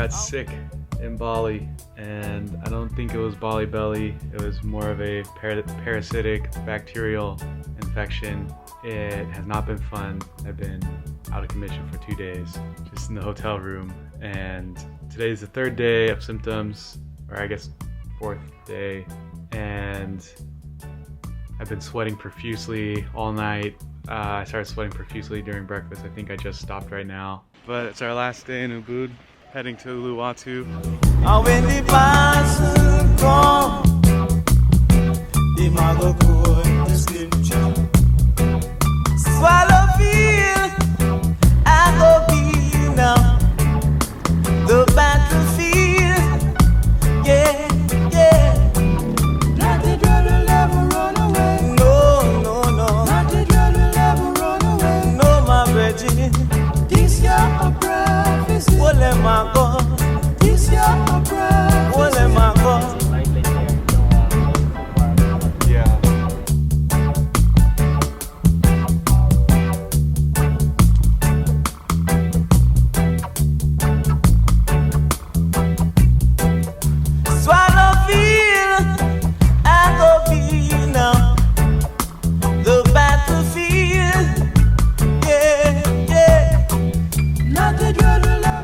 got sick in Bali, and I don't think it was Bali belly. It was more of a parasitic bacterial infection. It has not been fun. I've been out of commission for 2 days, just in the hotel room. And today's the 3rd day of symptoms, or I guess 4th day. And I've been sweating profusely all night. I started sweating profusely during breakfast. I think I just stopped right now. But it's our last day in Ubud, heading to Uluwatu.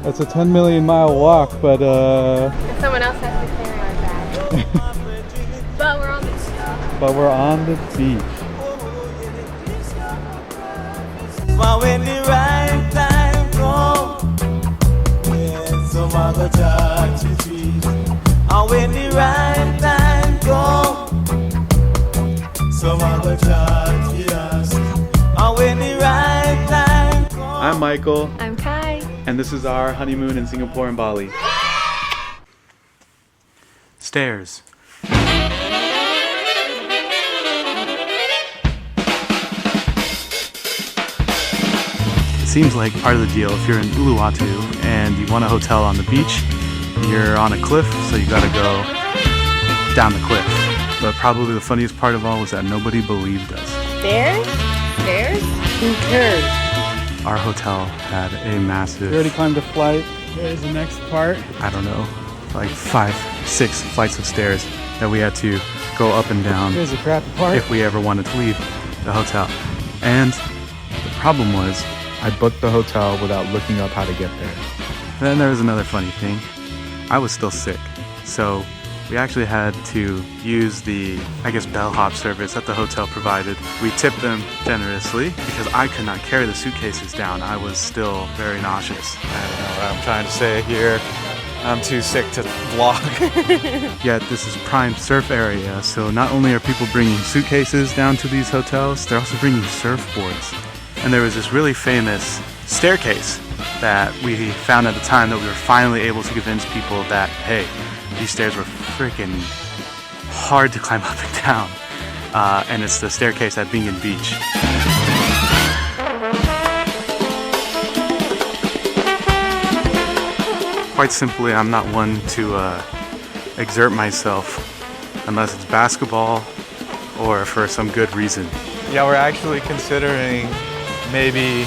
It's a 10 million mile walk, but someone else has to carry our bag. But we're on the beach. But we're on the beach. When the right time comes, some other touch it. And when the right time comes, some other touch it. And when the right time comes. I'm Michael. I'm Kai. And this is our honeymoon in Singapore and Bali. Stairs. It seems like part of the deal if you're in Uluwatu and you want a hotel on the beach, you're on a cliff, so you gotta go down the cliff. But probably the funniest part of all was that nobody believed us. Stairs? Stairs? Who cares? Our hotel had a massive... We already climbed the flight. Here's the next part. I don't know, like 5, 6 flights of stairs that we had to go up and down. Here's the crappy part. If we ever wanted to leave the hotel. And the problem was, I booked the hotel without looking up how to get there. Then there was another funny thing. I was still sick, so we actually had to use the, I guess, bellhop service that the hotel provided. We tipped them generously because I could not carry the suitcases down. I was still very nauseous. I don't know what I'm trying to say here. I'm too sick to vlog. Yet this is prime surf area, so not only are people bringing suitcases down to these hotels, they're also bringing surfboards. And there was this really famous staircase that we found at the time that we were finally able to convince people that, hey, these stairs were freaking hard to climb up and down. And it's the staircase at Bingin Beach. Quite simply, I'm not one to exert myself unless it's basketball or for some good reason. Yeah, we're actually considering maybe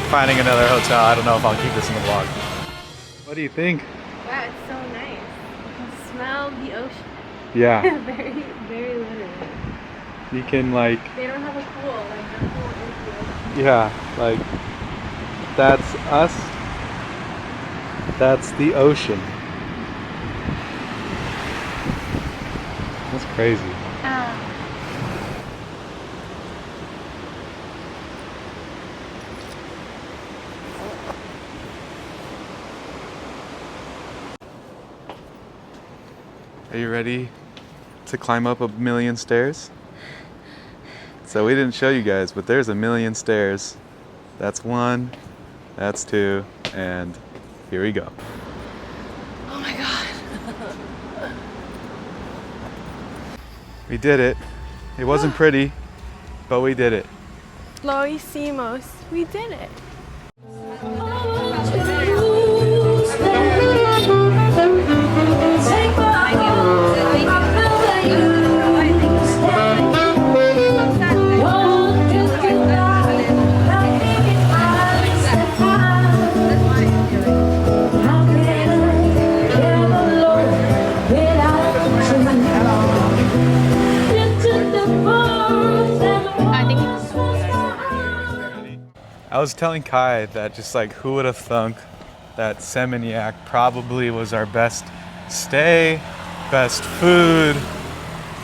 finding another hotel. I don't know if I'll keep this in the vlog. What do you think? Wow, it's so nice. You can smell the ocean. Yeah. Very, very literally. You can like... They don't have a pool. Like, the pool is the ocean. Yeah, like that's us. That's the ocean. That's crazy. Are you ready to climb up 1,000,000 stairs? So we didn't show you guys, but there's 1,000,000 stairs. That's 1, that's 2, and here we go. Oh my god. We did it. It wasn't pretty, but we did it. Lo hicimos. We did it. was telling Kai that just like who would have thunk that Seminyak probably was our best stay, best food,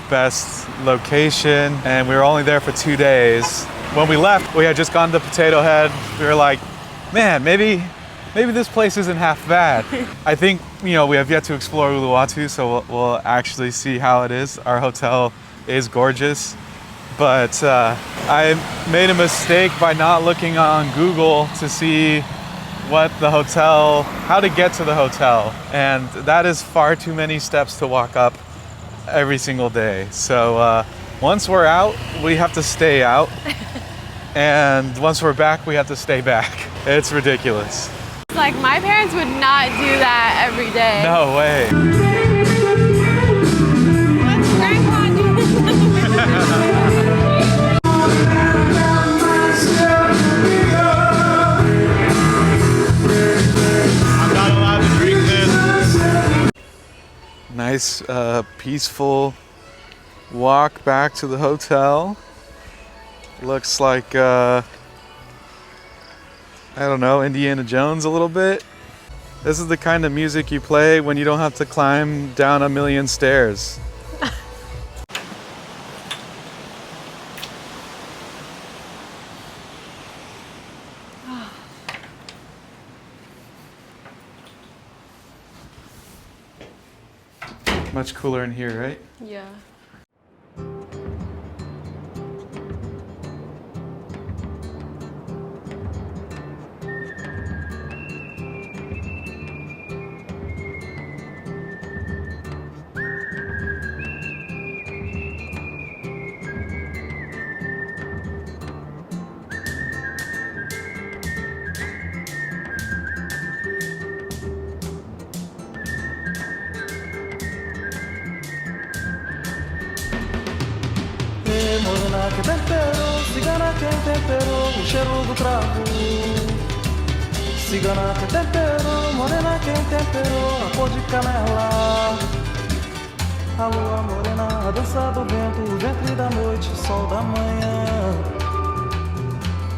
best location, and we were only there for 2 days. When we left, we had just gone to Potato Head. We were like, man, maybe this place isn't half bad. I think, you know, we have yet to explore Uluwatu, so we'll actually see how it is. Our hotel is gorgeous, but I made a mistake by not looking on Google to see how to get to the hotel. And that is far too many steps to walk up every single day. So once we're out, we have to stay out. And once we're back, we have to stay back. It's ridiculous. Like, my parents would not do that every day. No way. What's Grandpa doing? I'm not allowed to drink this. Nice, peaceful walk back to the hotel. Looks like, I don't know, Indiana Jones a little bit. This is the kind of music you play when you don't have to climb down a million stairs. Much cooler in here, right? Yeah. Morena que temperou, cigana quem temperou o cheiro do cravo. Cigana que temperou, morena quem temperou a cor de canela. A lua morena, a dança do vento, o ventre da noite, o sol da manhã.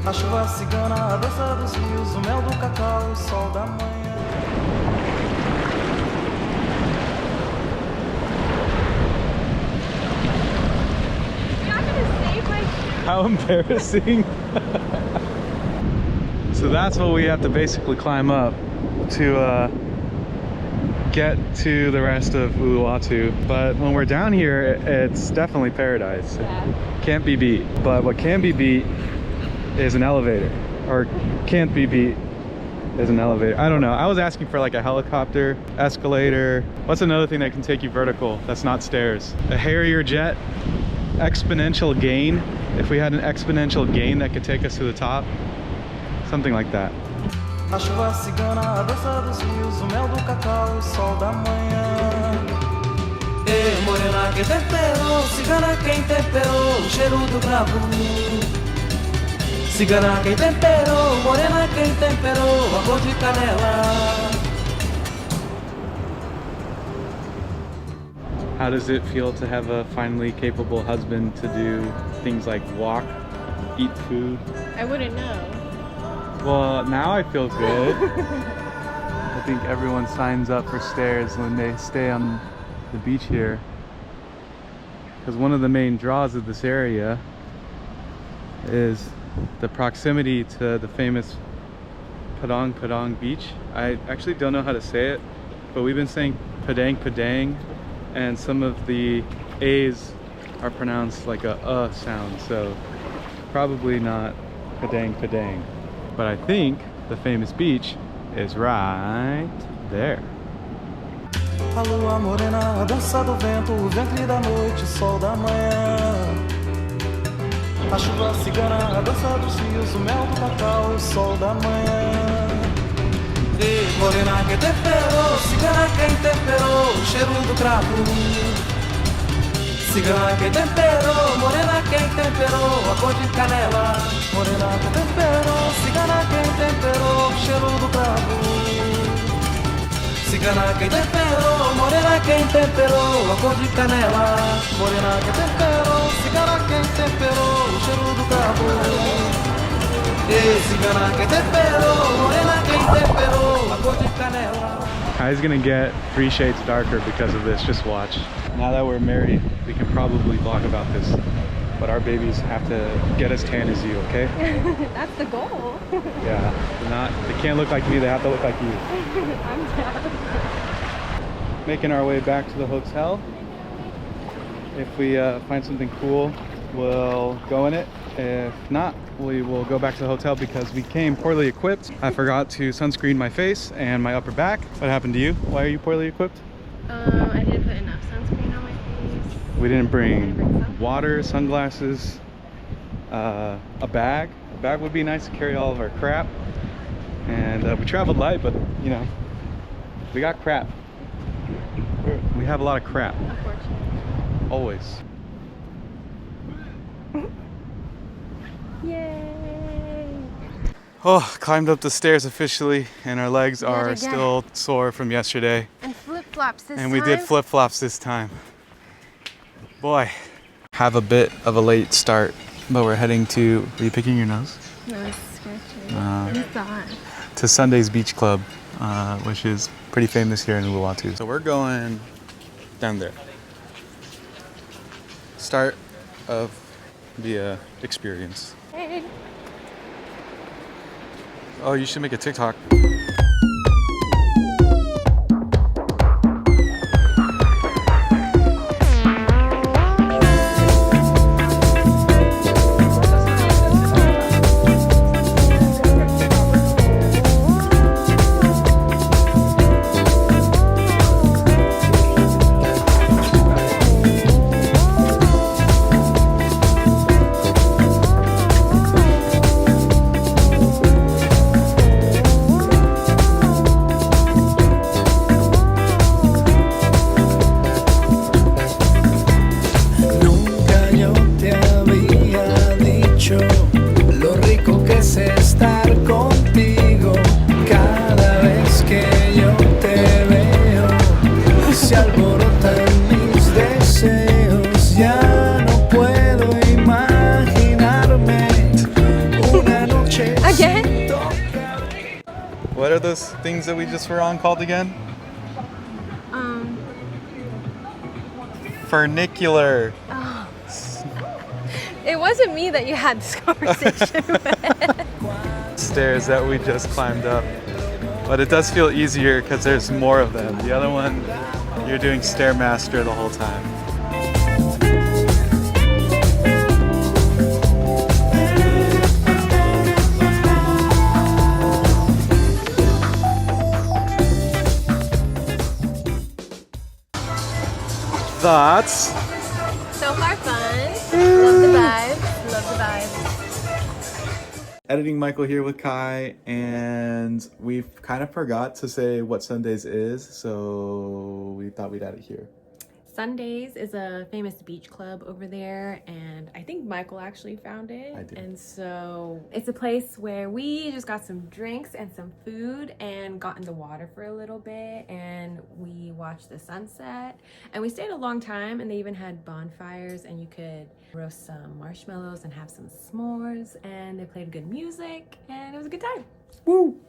A chuva cigana, a dança dos rios, o mel do cacau, o sol da manhã. How embarrassing. So that's what we have to basically climb up to get to the rest of Uluwatu. But when we're down here, it's definitely paradise. Yeah. Can't be beat. But what can be beat is an elevator. Or can't be beat is an elevator. I don't know. I was asking for like a helicopter, escalator. What's another thing that can take you vertical that's not stairs? A Harrier jet, exponential gain. If we had an exponential gain that could take us to the top, something like that. A chuva cigana, a dança dos rios, o mel do cacau, o sol da manhã. E morena que temperou, cigana quem temperou o cheiro do cravo. Cigana quem temperou, morena quem temperou a cor de canela. How does it feel to have a finally capable husband to do things like walk, eat food? I wouldn't know. Well, now I feel good. I think everyone signs up for stairs when they stay on the beach here. Because one of the main draws of this area is the proximity to the famous PADANG beach. I actually don't know how to say it, but we've been saying PADANG, and some of the A's are pronounced like a sound, so probably not PADANG. But I think the famous beach is right there. A lua morena, a dança do vento, o ventre da noite, o sol da manhã. A chuva cigana, a dança dos rios, o mel do cacau, o sol da manhã. E morena que temperou, cigana quem temperou o cheiro do cravo. Cigana quem temperou, morena quem temperou a cor de canela. Morena que temperou, cigana quem temperou o cheiro do cravo. Cigana quem temperou, morena quem temperou a cor de canela. Morena que temperou, cigana quem temperou o cheiro do cravo. Esse cana que temperou, morena que temperou, a cor de canela. Kai's gonna get 3 shades darker because of this, just watch. Now that we're married, we can probably vlog about this. But our babies have to get as tan as you, okay? That's the goal. Yeah, they can't look like me, they have to look like you. I'm down. Making our way back to the hotel. If we find something cool, we'll go in it. If not, we will go back to the hotel because we came poorly equipped. I forgot to sunscreen my face and my upper back. What happened to you? Why are you poorly equipped? I didn't put enough sunscreen on my face. We didn't bring water, sunglasses, a bag. A bag would be nice to carry all of our crap. And we traveled light, but you know, we got crap. We have a lot of crap. Unfortunately. Always. Yay! Oh, climbed up the stairs officially, and our legs are again. still sore from yesterday. And flip-flops this time. And we did flip-flops this time. Boy, have a bit of a late start, but we're heading to, are you picking your nose? No, it's scratchy. You thought. To Sunday's Beach Club, which is pretty famous here in Uluwatu. So we're going down there. Start of the experience. Hey. Oh, you should make a TikTok. What are those things that we just were on called again? Funicular. Oh. It wasn't me that you had this conversation with. Stairs that we just climbed up. But it does feel easier because there's more of them. The other one, you're doing Stairmaster the whole time. Thoughts? So far fun. Love the vibes. Love the vibes. Editing Michael here with Kai, and we kind of forgot to say what Sundays is, so we thought we'd add it here. Sundays is a famous beach club over there, and I think Michael actually found it. I did. And so it's a place where we just got some drinks and some food and got in the water for a little bit, and we watched the sunset, and we stayed a long time, and they even had bonfires, and you could roast some marshmallows and have some s'mores, and they played good music, and it was a good time. Woo!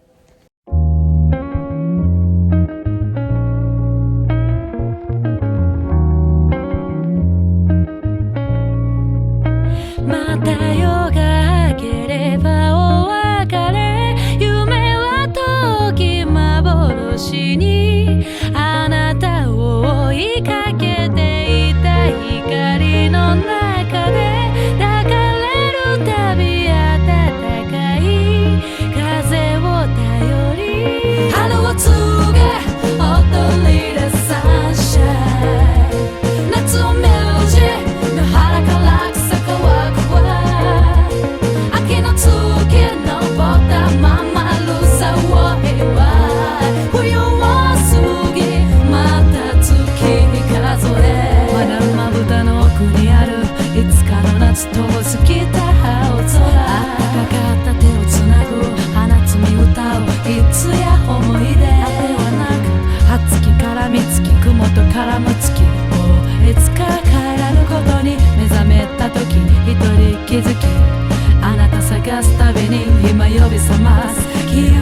出すたびに今呼び覚ます記憶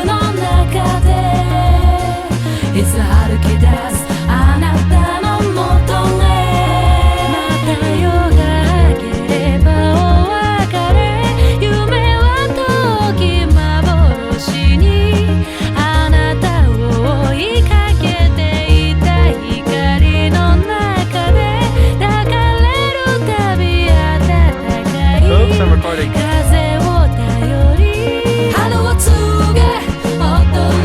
の中でいつ歩き出すあなたのもとへまた夜が明ければお別れ夢は遠き幻にあなたを追いかけていた光の中で抱かれるたび暖かい Oops, I'm recording. 風を頼り春を告げ踊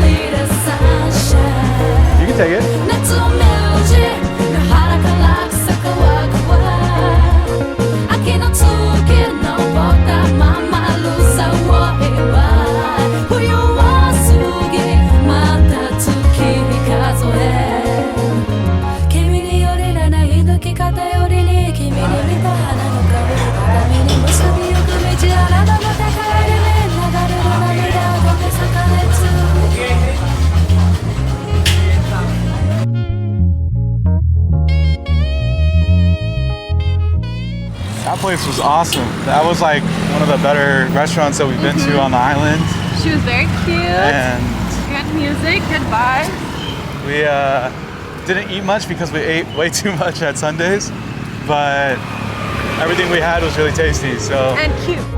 り出 sunshine You can take it. 夏を目打ち野原から草川川秋の月のぼったままるさを祝い冬は過ぎまた月日数え君によりらない抜き方よりに君に見た花の香り鏡に結びゆく道あなたの宝で流れる涙を溶けさかれつThat place was awesome. That was like one of the better restaurants that we've been to on the island. She was very cute. And Good music, good vibes. we didn't eat much because we ate way too much at Sundays, but everything we had was really tasty. So And cute.